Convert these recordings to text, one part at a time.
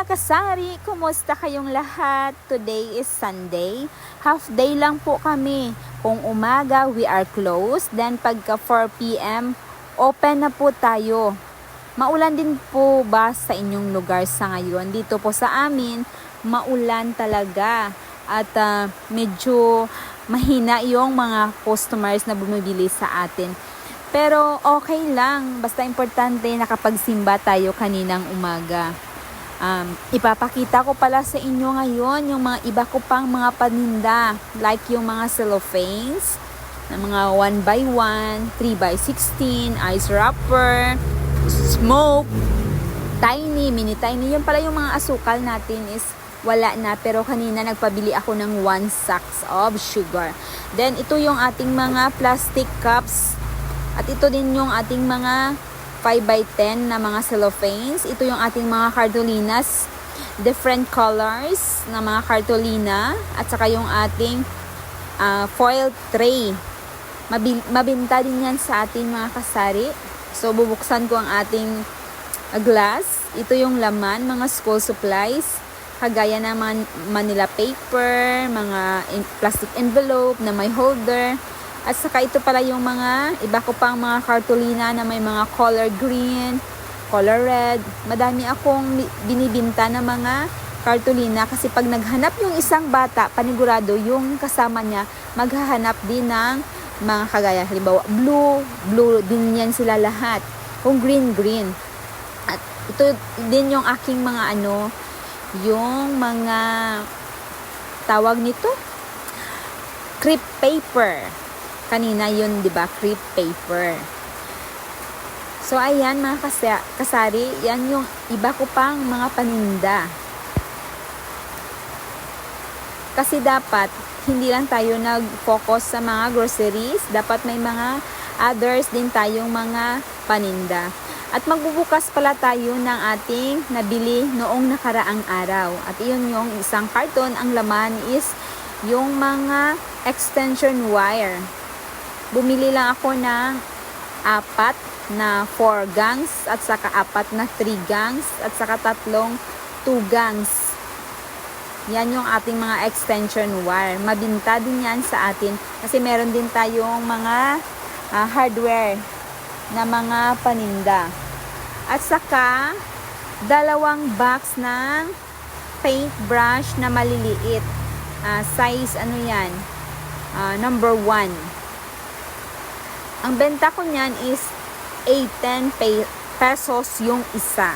mga kasari, kumusta kayong lahat? Today is Sunday. Half day lang po kami. Kung umaga, we are closed. Then pagka 4 p.m., open na po tayo. Maulan din po ba sa inyong lugar sa ngayon? Dito po sa amin, maulan talaga. At medyo mahina yung mga customers na bumibili sa atin. Pero okay lang. Basta importante nakapagsimba tayo kaninang umaga. Ipapakita ko pala sa inyo ngayon yung mga iba ko pang mga paninda, like yung mga cellophanes na mga 1x1, 3x16, ice wrapper, smoke, tiny, mini tiny. Yung pala yung mga asukal natin is wala na, pero kanina nagpabili ako ng 1 sacks of sugar. Then ito yung ating mga plastic cups, at ito din yung ating mga 5x10 na mga cellophanes. Ito yung ating mga cartolinas, different colors na mga cartolina, at saka yung ating foil tray. Mabinta din yan sa ating mga kasari. So bubuksan ko ang ating glass. Ito yung laman, mga school supplies, kagaya ng mga Manila paper, mga plastic envelope na may holder. At saka ito pala yung mga iba ko pang mga cartolina na may mga color green, color red. Madami akong binibinta na mga cartolina kasi pag naghanap yung isang bata, panigurado yung kasama niya maghahanap din ng mga kagaya. Halimbawa, blue din yan sila lahat. Kung green. At ito din yung aking mga yung mga tawag nito, crepe paper. Kanina yun, di ba? Crepe paper. So, ayan mga kasari, yan yung iba ko pang mga paninda. Kasi dapat, hindi lang tayo nag-focus sa mga groceries. Dapat may mga others din tayong mga paninda. At magbubukas pala tayo ng ating nabili noong nakaraang araw. At iyon yung isang karton. Ang laman is yung mga extension wire. Bumili lang ako ng 4 na 4 gangs, at saka 4 na 3 gangs, at saka 3 2 gangs. Yan yung ating mga extension wire. Mabinta din yan sa atin kasi meron din tayong mga hardware na mga paninda. At saka 2 box ng paintbrush na maliliit. Size yan? Number 1. Ang benta ko niyan is 10 pesos yung isa.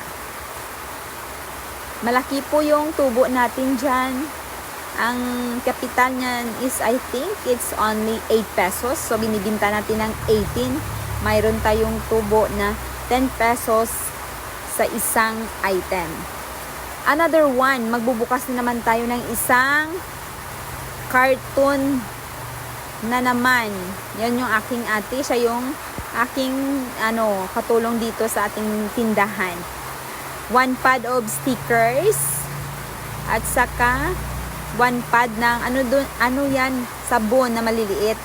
Malaki po yung tubo natin dyan. Ang kapital niyan is, I think it's only 8 pesos. So binibinta natin ng 18. Mayroon tayong tubo na 10 pesos sa isang item. Another one, magbubukas na naman tayo ng isang carton na naman. Yan yung aking ate. Siya yung aking katulong dito sa ating tindahan. 1 pad of stickers. At saka 1 pad ng sabon na maliliit.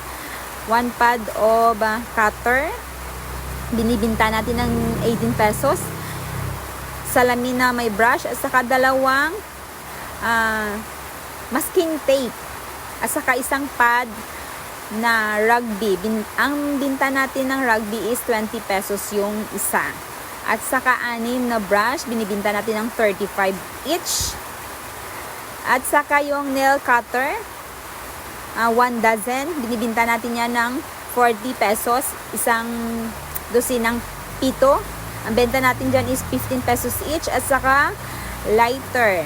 1 pad of cutter. Binibinta natin ng 18 pesos. Salamin na may brush. At saka 2 masking tape. At saka isang pad na rugby. Ang binta natin ng rugby is 20 pesos yung isa. At saka 6 na brush, binibinta natin ng 35 each. At saka yung nail cutter, 1 dozen, binibinta natin yan ng 40 pesos. Isang dosinang pito. Ang benta natin dyan is 15 pesos each. At saka lighter.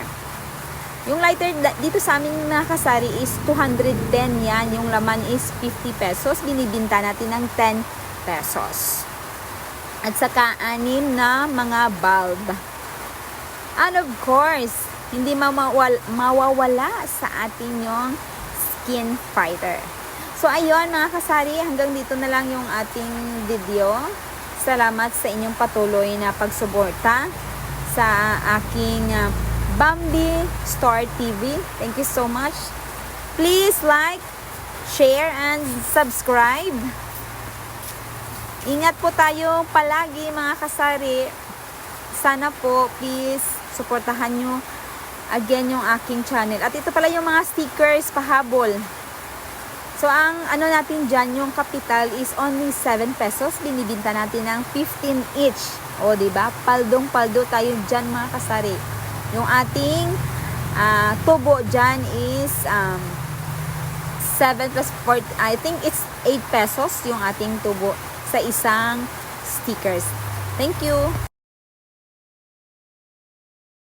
Yung lighter dito sa amin mga kasari is 210 yan. Yung laman is 50 pesos. Binibinta natin ng 10 pesos. At saka 6 na mga bulb. And of course, hindi mawawala sa atin yung skin fighter. So ayun mga kasari, hanggang dito na lang yung ating video. Salamat sa inyong patuloy na pagsuporta sa aking Bambi Store TV. Thank you so much. Please like, share, and subscribe. Ingat po tayo palagi mga kasari sana po, please, suportahan nyo again yung aking channel. At ito pala yung mga stickers pahabol. So, ang ano natin dyan, yung kapital is only 7 pesos. Binibinta natin ng 15 each. O, diba? Paldong-paldo tayo dyan, mga kasari. Yung ating tubo dyan is 7 plus 4, I think it's 8 pesos yung ating tubo sa isang stickers. Thank you!